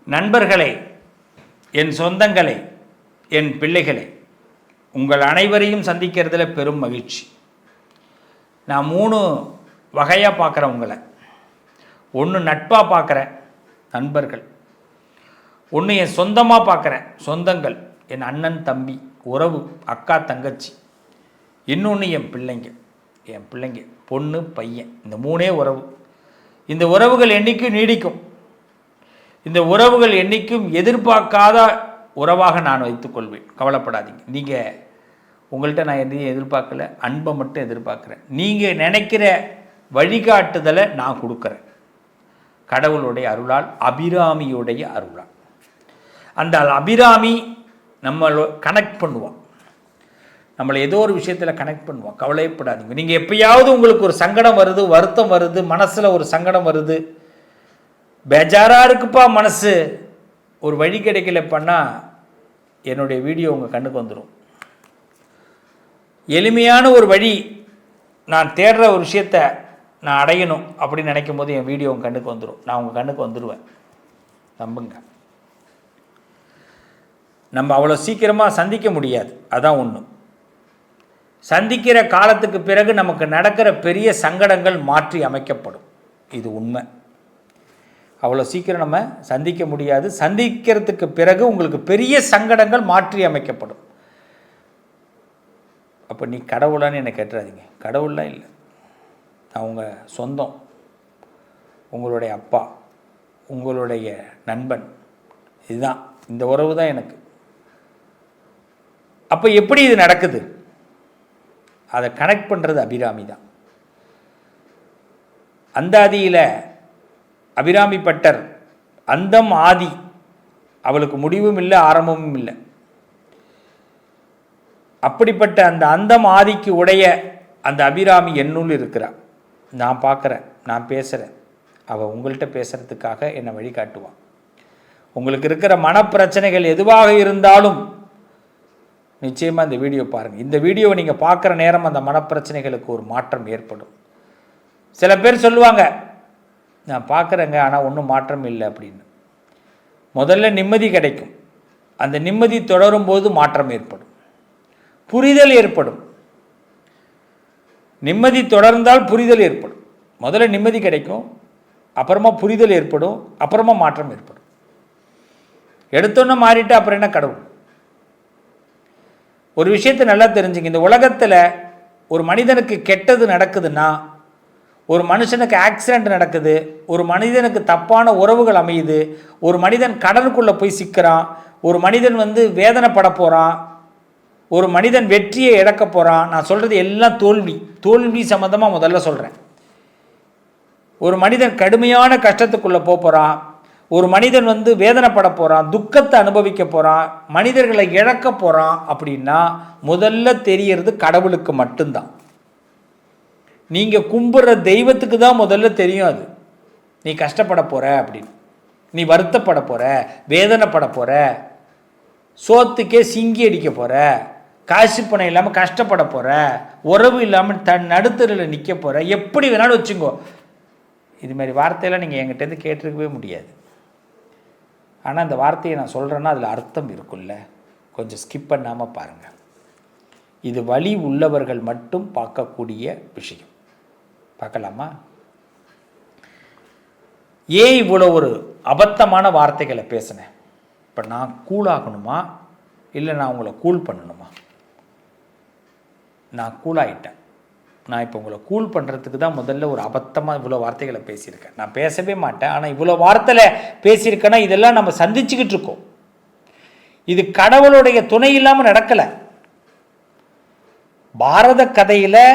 நண்பர்களே, என் சொந்தங்களே, என் பிள்ளைகளே, உங்கள் அனைவரையும் சந்திக்கிறதுல பெரும் மகிழ்ச்சி. நான் 3 வகையாக பார்க்குறேன் உங்களை. ஒன்று நட்பாக பார்க்குறேன், நண்பர்கள். ஒன்று என் சொந்தமாக பார்க்குறேன், சொந்தங்கள், என் அண்ணன் தம்பி உறவு, அக்கா தங்கச்சி. இன்னொன்று என் பிள்ளைங்க பொண்ணு பையன். இந்த 3 உறவு. இந்த உறவுகள் என்றைக்கும் நீடிக்கும். இந்த உறவுகள் என்றைக்கும் எதிர்பார்க்காத உறவாக நான் வைத்துக்கொள்வேன். கவலைப்படாதீங்க. நீங்கள் உங்கள்கிட்ட நான் எதையும் எதிர்பார்க்கல, அன்பை மட்டும் எதிர்பார்க்குறேன். நீங்கள் நினைக்கிற வழிகாட்டுதலை நான் கொடுக்குறேன். கடவுளுடைய அருளால், அபிராமியுடைய அருளால். அந்த அபிராமி நம்மளை கனெக்ட் பண்ணுவான். நம்மளை ஏதோ ஒரு விஷயத்தில் கனெக்ட் பண்ணுவோம். கவலைப்படாதீங்க. நீங்கள் எப்பயாவது உங்களுக்கு ஒரு சங்கடம் வருது, வருத்தம் வருது, மனசில் ஒரு சங்கடம் வருது, பேஜாராக இருக்குப்பா மனசு, ஒரு வழி கிடைக்கலப்பண்ணா என்னுடைய வீடியோ உங்கள் கண்ணுக்கு வந்துடும். எளிமையான ஒரு வழி, நான் தேடுற ஒரு விஷயத்தை நான் அடையணும் அப்படின்னு நினைக்கும் போது என் வீடியோ உங்கள் கண்ணுக்கு வந்துடும். நான் உங்கள் கண்ணுக்கு வந்துடுவேன், நம்புங்க. நம்ம அவ்வளோ சீக்கிரமாக சந்திக்க முடியாது, அதான் ஒன்று. சந்திக்கிற காலத்துக்கு பிறகு நமக்கு நடக்கிற பெரிய சங்கடங்கள் மாற்றி அமைக்கப்படும். இது உண்மை. அவ்வளோ சீக்கிரம் நம்ம சந்திக்க முடியாது. சந்திக்கிறதுக்கு பிறகு உங்களுக்கு பெரிய சங்கடங்கள் மாற்றி அமைக்கப்படும். அப்போ நீ கடவுளான்னு என்னை கேட்டுறாதீங்க. கடவுள்லாம் இல்லை. நான் உங்கள் சொந்தம், உங்களுடைய அப்பா, உங்களுடைய நண்பன். இதுதான், இந்த உறவு தான் எனக்கு. அப்போ எப்படி இது நடக்குது? அதை கனெக்ட் பண்ணுறது அபிராமி தான். அந்தாதியில் அபிராமி பட்டர், அந்தம் ஆதி, அவளுக்கு முடிவும் இல்லை, ஆரம்பமும் இல்லை. அப்படிப்பட்ட அந்த அந்தம் ஆதிக்கு உடைய அந்த அபிராமி என்னுள் இருக்கிறாள். நான் பார்க்குறேன், நான் பேசுகிறேன். அவள் உங்கள்கிட்ட பேசுகிறதுக்காக என்னை வழிகாட்டுவான். உங்களுக்கு இருக்கிற மனப்பிரச்சனைகள் எதுவாக இருந்தாலும் நிச்சயமாக இந்த வீடியோ பாருங்கள். இந்த வீடியோவை நீங்கள் பார்க்குற நேரம் அந்த மனப்பிரச்சனைகளுக்கு ஒரு மாற்றம் ஏற்படும். சில பேர் சொல்லுவாங்க, நான் பார்க்குறேங்க ஆனால் ஒன்றும் மாற்றம் இல்லை அப்படின்னு. முதல்ல நிம்மதி கிடைக்கும். அந்த நிம்மதி தொடரும் போது மாற்றம் ஏற்படும், புரிதல் ஏற்படும். நிம்மதி தொடர்ந்தால் புரிதல் ஏற்படும். முதல்ல நிம்மதி கிடைக்கும், அப்புறமா புரிதல் ஏற்படும், அப்புறமா மாற்றம் ஏற்படும். எடுத்தோன்னே மாறிட்டு அப்புறம் என்ன கடவுள்? ஒரு விஷயத்தை நல்லா தெரிஞ்சுங்க. இந்த உலகத்தில் ஒரு மனிதனுக்கு கெட்டது நடக்குதுன்னா, ஒரு மனுஷனுக்கு ஆக்சிடெண்ட் நடக்குது, ஒரு மனிதனுக்கு தப்பான உறவுகள் அமையுது, ஒரு மனிதன் கடலுக்குள்ளே போய் சிக்கிறான், ஒரு மனிதன் வேதனைப்பட போகிறான், ஒரு மனிதன் வெற்றியை இழக்க போகிறான். நான் சொல்கிறது எல்லாம் தோல்வி சம்மந்தமாக முதல்ல சொல்கிறேன். ஒரு மனிதன் கடுமையான கஷ்டத்துக்குள்ளே போகிறான், ஒரு மனிதன் வேதனைப்பட போகிறான், துக்கத்தை அனுபவிக்க போகிறான், மனிதர்களை இழக்க போகிறான் அப்படின்னா முதல்ல தெரியறது கடவுளுக்கு மட்டும்தான். நீங்கள் கும்பிட்ற தெய்வத்துக்கு தான் முதல்ல தெரியும் அது. நீ கஷ்டப்பட போகிற அப்படின்னு, நீ வருத்தப்பட போகிற, வேதனைப்பட போகிற, சோத்துக்கே சிங்கி அடிக்க போகிற, காசு பணம் இல்லாமல் கஷ்டப்பட போகிற, உறவு இல்லாமல் நடுத்தரில் நிற்க போகிற, எப்படி வேணாலும் வச்சுங்கோ. இதுமாதிரி வார்த்தையெல்லாம் நீங்கள் என்கிட்டேருந்து கேட்டிருக்கவே முடியாது. ஆனால் அந்த வார்த்தையை நான் சொல்கிறேன்னா அதில் அர்த்தம் இருக்குல்ல. கொஞ்சம் ஸ்கிப் பண்ணாமல் பாருங்கள். இது வலி உள்ளவர்கள் மட்டும் பார்க்கக்கூடிய விஷயம். பார்க்கலாமா? ஏன் இவ்வளோ ஒரு அபத்தமான வார்த்தைகளை பேசினேன்? இப்போ நான் கூலாகணுமா இல்லை நான் உங்களை கூல் பண்ணணுமா? நான் கூலாயிட்டேன். நான் இப்போ உங்களை கூல் பண்ணுறதுக்கு தான் முதல்ல ஒரு அபத்தமாக இவ்வளோ வார்த்தைகளை பேசியிருக்கேன். நான் பேசவே மாட்டேன், ஆனால் இவ்வளோ வார்த்தையில் பேசியிருக்கேன்னா இதெல்லாம் நம்ம சந்திச்சுக்கிட்டு இருக்கோம். இது கடவுளுடைய துணை இல்லாமல் நடக்கலை. பாரத கதையில்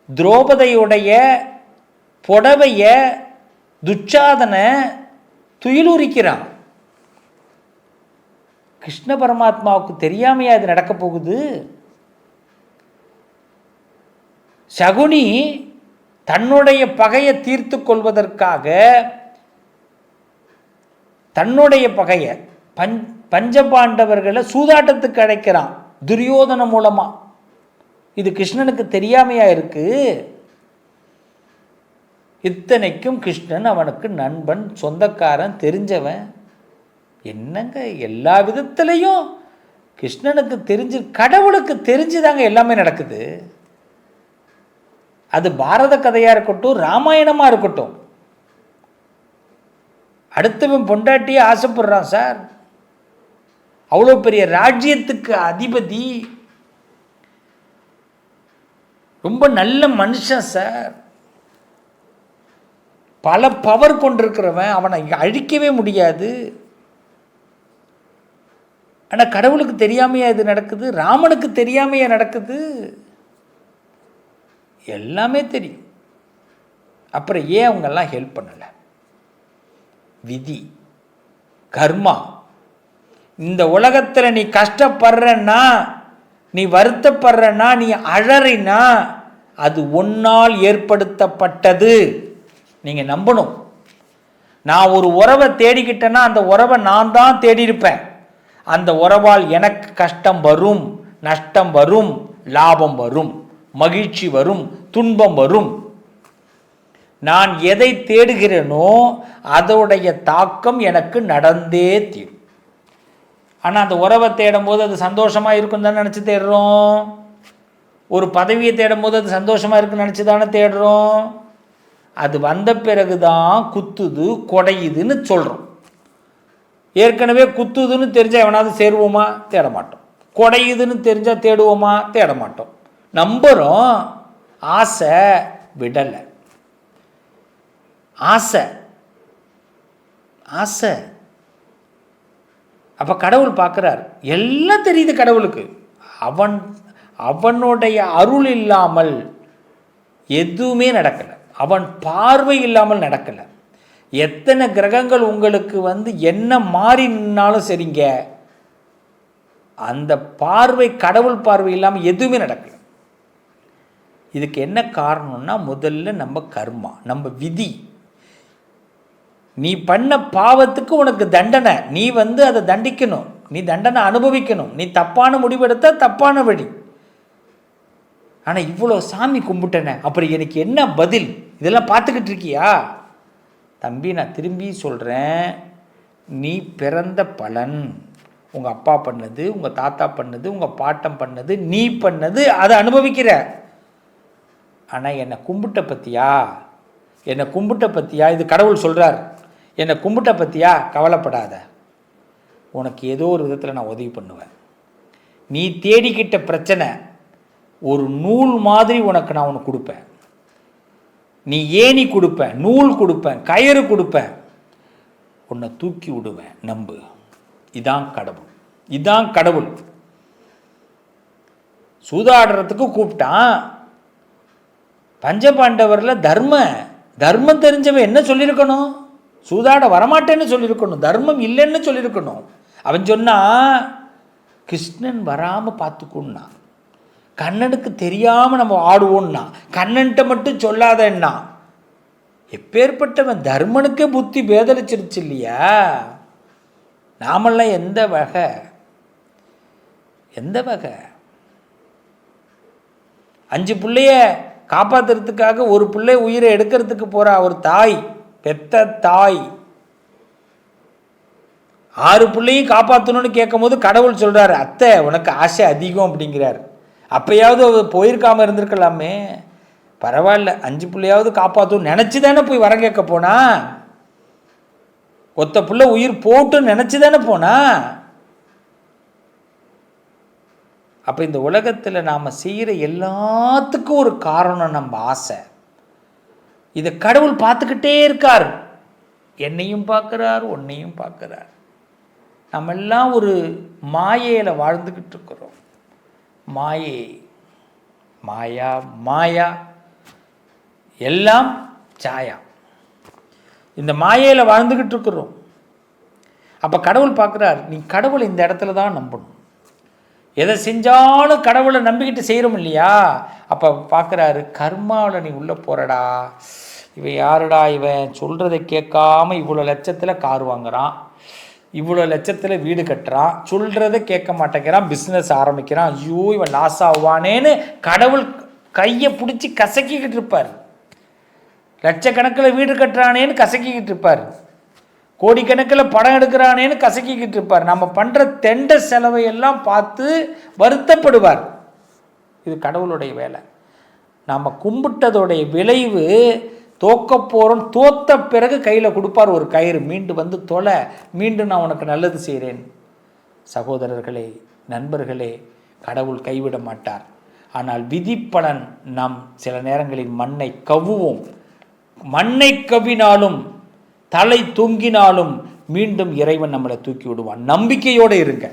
திரௌபதியுடைய புடவைய துச்சாதனை துயிலுரிக்கிறான். கிருஷ்ண பரமாத்மாவுக்கு தெரியாமையா இது நடக்க போகுது? சகுனி தன்னுடைய பகையை தீர்த்து கொள்வதற்காக தன்னுடைய பகையை பஞ்சபாண்டவர்களை சூதாட்டத்துக்கு அழைக்கிறான் துரியோதன மூலமா. இது கிருஷ்ணனுக்கு தெரியாமையா இருக்கு? இத்தனைக்கும் கிருஷ்ணன் அவனுக்கு நண்பன், சொந்தக்காரன், தெரிஞ்சவன். என்னங்க எல்லா விதத்துலேயும் கிருஷ்ணனுக்கு தெரிஞ்சு, கடவுளுக்கு தெரிஞ்சுதாங்க எல்லாமே நடக்குது. அது பாரத கதையாக இருக்கட்டும், ராமாயணமாக இருக்கட்டும். அடுத்தவன் பொண்டாட்டியே ஆசைப்படுறான் சார். அவ்வளோ பெரிய ராஜ்யத்துக்கு அதிபதி, ரொம்ப நல்ல மனுஷன் சார், பல பவர் கொண்டிருக்கிறவன், அவனை அழிக்கவே முடியாது. ஆனால் கடவுளுக்கு தெரியாமையா இது நடக்குது? ராமனுக்கு தெரியாமையா நடக்குது? எல்லாமே தெரியும். அப்புறம் ஏன் அவங்கெல்லாம் ஹெல்ப் பண்ணலை? விதி, கர்மா. இந்த உலகத்தில் நீ கஷ்டப்படுறன்னா, நீ வருத்தப்படுறன்னா, நீ அழறினா, அது ஒன்னால் ஏற்படுத்தப்பட்டது. நீங்கள் நம்பணும். நான் ஒரு உறவை தேடிக்கிட்டேன்னா அந்த உறவை நான் தான் தேடியிருப்பேன். அந்த உறவால் எனக்கு கஷ்டம் வரும், நஷ்டம் வரும், லாபம் வரும், மகிழ்ச்சி வரும், துன்பம் வரும். நான் எதை தேடுகிறேனோ அதோடைய தாக்கம் எனக்கு நடந்தே தீரும். ஆனால் அந்த உறவை தேடும் போது அது சந்தோஷமாக இருக்கும் தானே நினச்சி தேடுறோம். ஒரு பதவியை தேடும் போது அது சந்தோஷமாக இருக்குன்னு நினச்சி தானே தேடுறோம். அது வந்த பிறகு தான் குத்துது, குடையுதுன்னு சொல்கிறோம். ஏற்கனவே குத்துதுன்னு தெரிஞ்சால் எவனாவது சேருவோமா? தேட மாட்டோம். குடையுதுன்னு தெரிஞ்சால் தேடுவோமா? தேட மாட்டோம். நம்புகிறோம், ஆசை விடலை. ஆசை ஆசை. அப்போ கடவுள் பார்க்குறார், எல்லாம் தெரியுது கடவுளுக்கு. அவனுடைய அருள் இல்லாமல் எதுவுமே நடக்கலை, அவன் பார்வை இல்லாமல் நடக்கலை. எத்தனை கிரகங்கள் உங்களுக்கு என்ன மாறி நின்னாலும் சரிங்க, அந்த பார்வை கடவுள் பார்வை இல்லாமல் எதுவுமே நடக்கலை. இதுக்கு என்ன காரணம்னா, முதல்ல நம்ம கர்மா, நம்ம விதி. நீ பண்ண பாவத்துக்கு உனக்கு தண்டனை, நீ அதை தண்டிக்கணும், நீ தண்டனை அனுபவிக்கணும். நீ தப்பான முடிவெடுத்தா தப்பான வழி. ஆனால் இவ்வளோ சாமி கும்பிட்டன, அப்புறம் எனக்கு என்ன பதில்? இதெல்லாம் பார்த்துக்கிட்டு இருக்கியா தம்பி? நான் திரும்பி சொல்கிறேன், நீ பிறந்த பலன், உங்கள் அப்பா பண்ணது, உங்கள் தாத்தா பண்ணது, உங்கள் பாட்டம் பண்ணது, நீ பண்ணது, அதை அனுபவிக்கிற. ஆனால் என்னை கும்பிட்ட பற்றியா, என்னை கும்பிட்ட பற்றியா? இது கடவுள் சொல்கிறார், என்னை கும்பிட்ட பற்றியா? கவலைப்படாத, உனக்கு ஏதோ ஒரு விதத்தில் நான் உதவி பண்ணுவேன். நீ தேடிக்கிட்ட பிரச்சனை ஒரு நூல் மாதிரி உனக்கு நான் உனக்கு கொடுப்பேன். நீ ஏணி கொடுப்பேன், நூல் கொடுப்பேன், கயிறு கொடுப்பேன், உன்னை தூக்கி விடுவேன், நம்பு. இதான் கடவுள், இதான் கடவுள். சூதாடுறதுக்கு கூப்பிட்டான். பஞ்சபாண்டவரில் தர்மம் தெரிஞ்சவன் என்ன சொல்லியிருக்கணும்? சூதாட வரமாட்டேன்னு சொல்லியிருக்கணும், தர்மம் இல்லைன்னு சொல்லியிருக்கணும். அவன் சொன்னா, கிருஷ்ணன் வராமல் பார்த்துக்கோன்னா, கண்ணனுக்கு தெரியாமல் நம்ம ஆடுவோம்னா, கண்ணன்ட்ட மட்டும் சொல்லாதன்னா. எப்பேற்பட்டவன்? தர்மனுக்கே புத்தி பேதலிச்சிருச்சு இல்லையா? நாமெல்லாம் எந்த வகை? எந்த வகை? 5 பிள்ளைய காப்பாற்றுறதுக்காக ஒரு பிள்ளை உயிரை எடுக்கிறதுக்கு போகிற ஒரு தாய், பெத்த தாய், 6 பிள்ளையும் காப்பாற்றணும்னு கேட்கும் போது கடவுள் சொல்கிறார், அத்தை உனக்கு ஆசை அதிகம் அப்படிங்கிறார். அப்போயாவது போயிருக்காமல் இருந்திருக்கலாமே, பரவாயில்ல 5 பிள்ளையாவது காப்பாற்றும் நினச்சி தானே போய் வரம் கேட்க போனா. ஒத்த பிள்ளை உயிர் போட்டுன்னு நினச்சி தானே போனா. அப்போ இந்த உலகத்தில் நாம் செய்கிற எல்லாத்துக்கும் ஒரு காரணம் நம்ம ஆசை. இதை கடவுள் பார்த்துக்கிட்டே இருக்கார், என்னையும் பார்க்குறார், உன்னையும் பார்க்குறார். நம்ம எல்லாம் ஒரு மாயையில் வாழ்ந்துக்கிட்டு இருக்கிறோம். மாயை, மாயா, மாயா, எல்லாம் சாயா. இந்த மாயையில் வாழ்ந்துக்கிட்டு இருக்கிறோம். அப்போ கடவுள் பார்க்குறார், நீ கடவுளை இந்த இடத்துல தான் நம்பணும். எதை செஞ்சாலும் கடவுளை நம்பிக்கிட்டு செய்கிறோம் இல்லையா? அப்போ பார்க்குறாரு, கர்மாவில் நீ உள்ளே போகிறடா. இவன் யாருடா, இவன் சொல்கிறத கேட்காம இவ்வளோ லட்சத்தில் கார் வாங்குறான், இவ்வளோ லட்சத்தில் வீடு கட்டுறான், சொல்கிறத கேட்க மாட்டேங்கிறான், பிஸ்னஸ் ஆரம்பிக்கிறான், ஐயோ இவன் லாஸ் ஆகுவானேன்னு கடவுள் கையை பிடிச்சி கசக்கிக்கிட்டு இருப்பார். லட்சக்கணக்கில் வீடு கட்டுறானேன்னு கசக்கிக்கிட்டு இருப்பார். கோடிக்கணக்கில் படம் எடுக்கிறானேன்னு கசக்கிக்கிட்டு இருப்பார். நம்ம பண்ணுற தெண்ட செலவையெல்லாம் பார்த்து வருத்தப்படுவார். இது கடவுளுடைய வேலை. நாம் கும்பிட்டதோடைய விளைவு தோக்க போகிறோம், தோத்த பிறகு கையில் கொடுப்பார் ஒரு கயிறு, மீண்டு வந்து தொலை, மீண்டும் நான் உனக்கு நல்லது செய்கிறேன். சகோதரர்களே, நண்பர்களே, கடவுள் கைவிட மாட்டார். ஆனால் விதிப்பலன் நாம் சில நேரங்களில் மண்ணை கவ்வுவோம். மண்ணை கவ்வினாலும் தலை தொங்கினாலும் மீண்டும் இறைவன் நம்மளை தூக்கி விடுவான். நம்பிக்கையோடு இருங்க,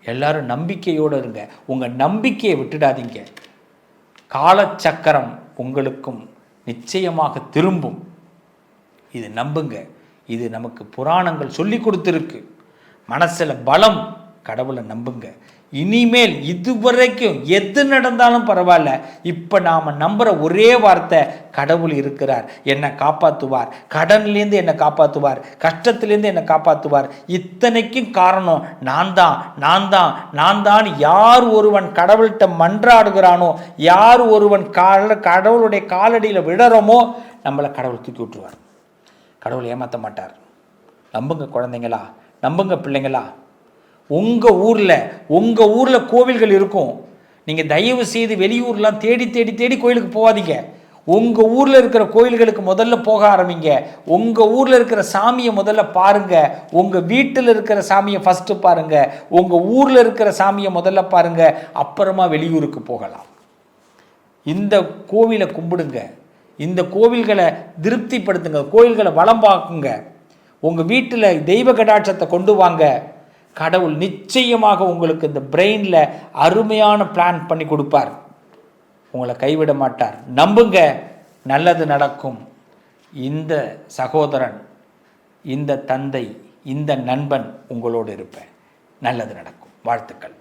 எல்லாரும் நம்பிக்கையோடு இருங்க. உங்கள் நம்பிக்கையை விட்டுடாதீங்க. காலச்சக்கரம் உங்களுக்கும் நிச்சயமாக திரும்பும். இது நம்புங்க. இது நமக்கு புராணங்கள் சொல்லி கொடுத்துருக்கு. மனசில் பலம், கடவுளை நம்புங்க. இனிமேல் இதுவரைக்கும் எது நடந்தாலும் பரவாயில்ல, இப்போ நாம் நம்புகிற ஒரே வார்த்தை, கடவுள் இருக்கிறார், என்னை காப்பாற்றுவார், கடன்லேருந்து என்னை காப்பாற்றுவார், கஷ்டத்துலேருந்து என்னை காப்பாற்றுவார். இத்தனைக்கும் காரணம் நான் தான், நான் தான், நான் தான். யார் ஒருவன் கடவுள்கிட்ட மன்றாடுகிறானோ, யார் ஒருவன் கடவுளுடைய காலடியில் விழறோமோ, நம்மளை கடவுள் தூக்கி விட்டுருவார். கடவுள் ஏமாற்ற மாட்டார். நம்புங்க குழந்தைங்களா, நம்புங்க பிள்ளைங்களா. உங்கள் ஊரில் கோவில்கள் இருக்கும். நீங்கள் தயவு செய்து வெளியூர்லாம் தேடி தேடி தேடி கோயிலுக்கு போகாதீங்க. உங்கள் ஊரில் இருக்கிற கோயில்களுக்கு முதல்ல போக ஆரம்பிங்க. உங்கள் ஊரில் இருக்கிற சாமியை முதல்ல பாருங்கள். உங்கள் வீட்டில் இருக்கிற சாமியை ஃபஸ்ட்டு பாருங்கள். உங்கள் ஊரில் இருக்கிற சாமியை முதல்ல பாருங்கள், அப்புறமா வெளியூருக்கு போகலாம். இந்த கோவிலை கும்பிடுங்க, இந்த கோவில்களை திருப்திப்படுத்துங்க, கோயில்களை வளம் பார்க்குங்க. உங்கள் வீட்டில் தெய்வ கடாட்சத்தை கொண்டு வாங்க. கடவுள் நிச்சயமாக உங்களுக்கு இந்த பிரெயினில் அருமையான பிளான் பண்ணி கொடுப்பார். உங்களை கைவிட மாட்டார். நம்புங்க, நல்லது நடக்கும். இந்த சகோதரன், இந்த தந்தை, இந்த நண்பன் உங்களோடு இருப்பேன். நல்லது நடக்கும். வாழ்த்துக்கள்.